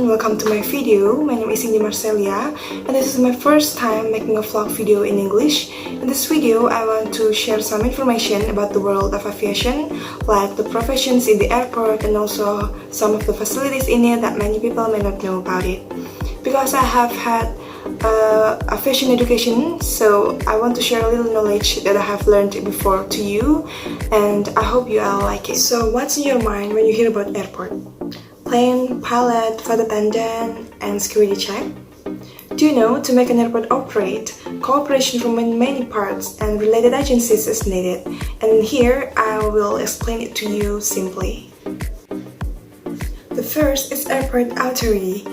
welcome to my video. My name is Cindy Marcelia and this is my first time making a vlog video in English. In this video, I want to share some information about the world of aviation, like the professions in the airport and also some of the facilities in it that many people may not know about it. Because I have had aviation education, so I want to share a little knowledge that I have learned before to you, and I hope you all like it. So what's in your mind when you hear about airport? Plane, pilot, flight attendant, and security check? Do you know, to make an airport operate, cooperation from many parts and related agencies is needed, and here I will explain it to you simply. The first is airport authority.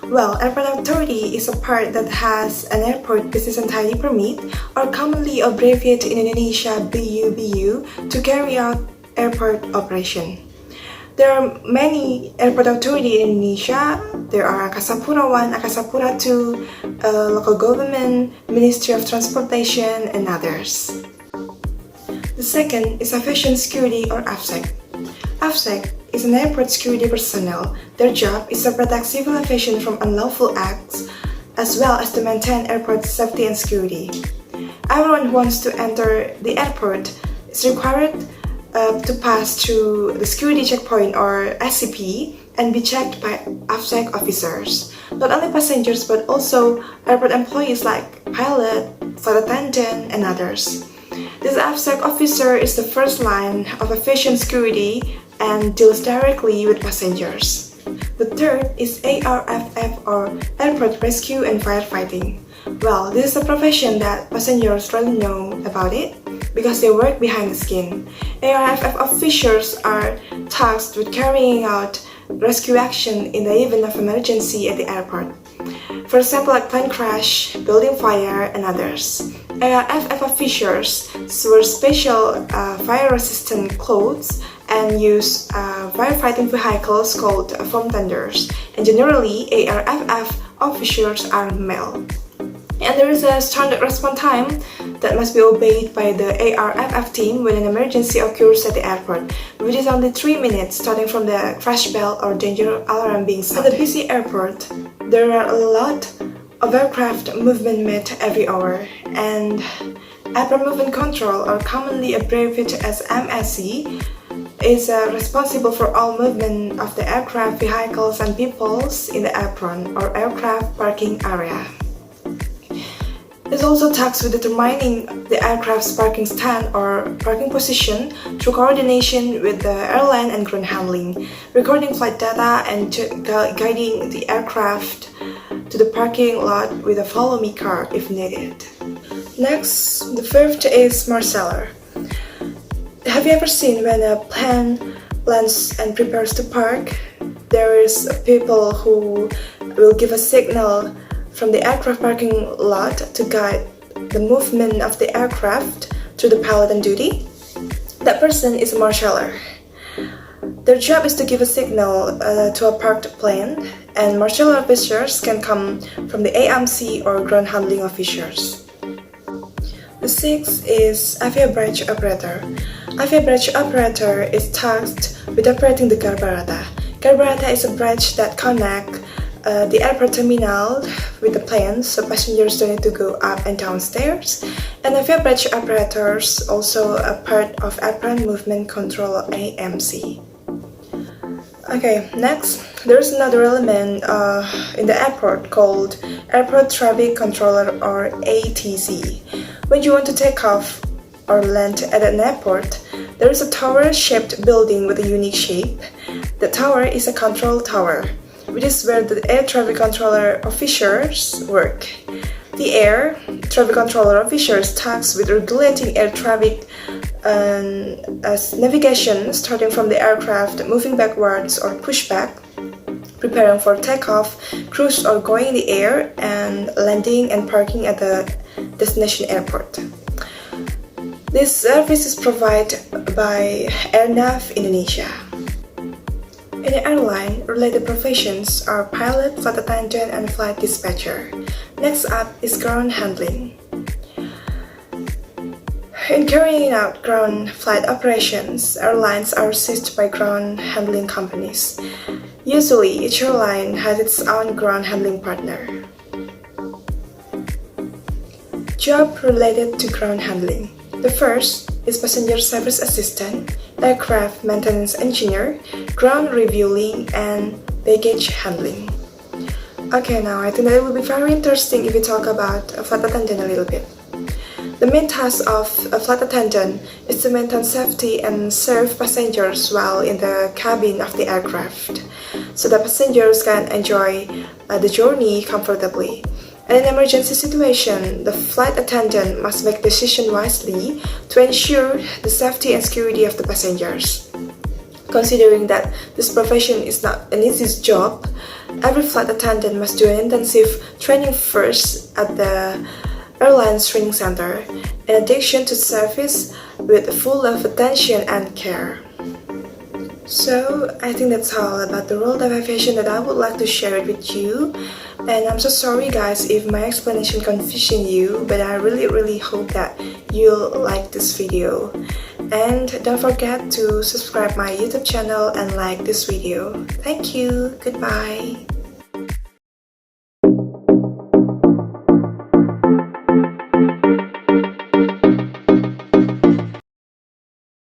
Well, airport authority is a part that has an airport business entirety permit, or commonly abbreviated in Indonesia BU, to carry out airport operation. There are many airport authority in Indonesia. There are Angkasa Pura I, Angkasa Pura II, local government, Ministry of Transportation, and others. The second is aviation security or AFSEC. AFSEC is an airport security personnel. Their job is to protect civil aviation from unlawful acts, as well as to maintain airport safety and security. Everyone who wants to enter the airport is required to pass through the security checkpoint or SCP and be checked by AFSEC officers. Not only passengers but also airport employees like pilot, flight attendant, and others. This AFSEC officer is the first line of aviation security and deals directly with passengers. The third is ARFF or Airport Rescue and Firefighting. Well, this is a profession that passengers rarely know about it because they work behind the skin. ARFF officers are tasked with carrying out rescue action in the event of emergency at the airport. For example, like plane crash, building fire, and others. ARFF officers wear special fire-resistant clothes and use firefighting vehicles called foam tenders. And generally, ARFF officers are male. And there is a standard response time that must be obeyed by the ARFF team when an emergency occurs at the airport, which is only 3 minutes starting from the crash bell or danger alarm being sounded. At the busy airport, there are a lot of aircraft movement made every hour, and Airport Movement Control, or commonly abbreviated as MSC, is responsible for all movement of the aircraft, vehicles, and peoples in the apron or aircraft parking area. It is also tasked with determining the aircraft's parking stand or parking position through coordination with the airline and ground handling, recording flight data and guiding the aircraft to the parking lot with a follow-me car if needed. Next, the fifth is Marceller. Have you ever seen when a plane lands and prepares to park? There is people who will give a signal from the aircraft parking lot to guide the movement of the aircraft to the pilot on duty. That person is a marshaller. Their job is to give a signal to a parked plane, and marshaller officers can come from the AMC or ground handling officers. The sixth is Avia Bridge Operator. Avia Bridge Operator is tasked with operating the Garbarata. Garbarata is a bridge that connects the airport terminal with the plane, so passengers don't need to go up and down stairs. And Avia Bridge Operators also a part of Airport Movement Control AMC. Okay, next, there is another element in the airport called Airport Traffic Controller or ATC. When you want to take off or land at an airport, there is a tower-shaped building with a unique shape. The tower is a control tower, which is where the air traffic controller officers work. The air traffic controller officers tasked with regulating air traffic as navigation starting from the aircraft moving backwards or pushback, preparing for takeoff, cruise or going in the air, and landing and parking at the destination airport. This service is provided by AirNav Indonesia. In the airline, related professions are pilot, flight attendant, and flight dispatcher. Next up is ground handling. In carrying out ground flight operations, airlines are assisted by ground handling companies. Usually, each airline has its own ground handling partner. Job related to ground handling. The first is passenger service assistant, aircraft maintenance engineer, ground refueling, and baggage handling. Okay, now I think that it will be very interesting if we talk about a flight attendant a little bit. The main task of a flight attendant is to maintain safety and serve passengers while in the cabin of the aircraft, so that passengers can enjoy the journey comfortably. In an emergency situation, the flight attendant must make decisions wisely to ensure the safety and security of the passengers. Considering that this profession is not an easy job, every flight attendant must do an intensive training first at the airline's training center, in addition to service with full of attention and care. So, I think that's all about the World of Aviation that I would like to share it with you. And I'm so sorry guys if my explanation confusing you, but I really hope that you'll like this video. And don't forget to subscribe my YouTube channel and like this video. Thank you. Goodbye.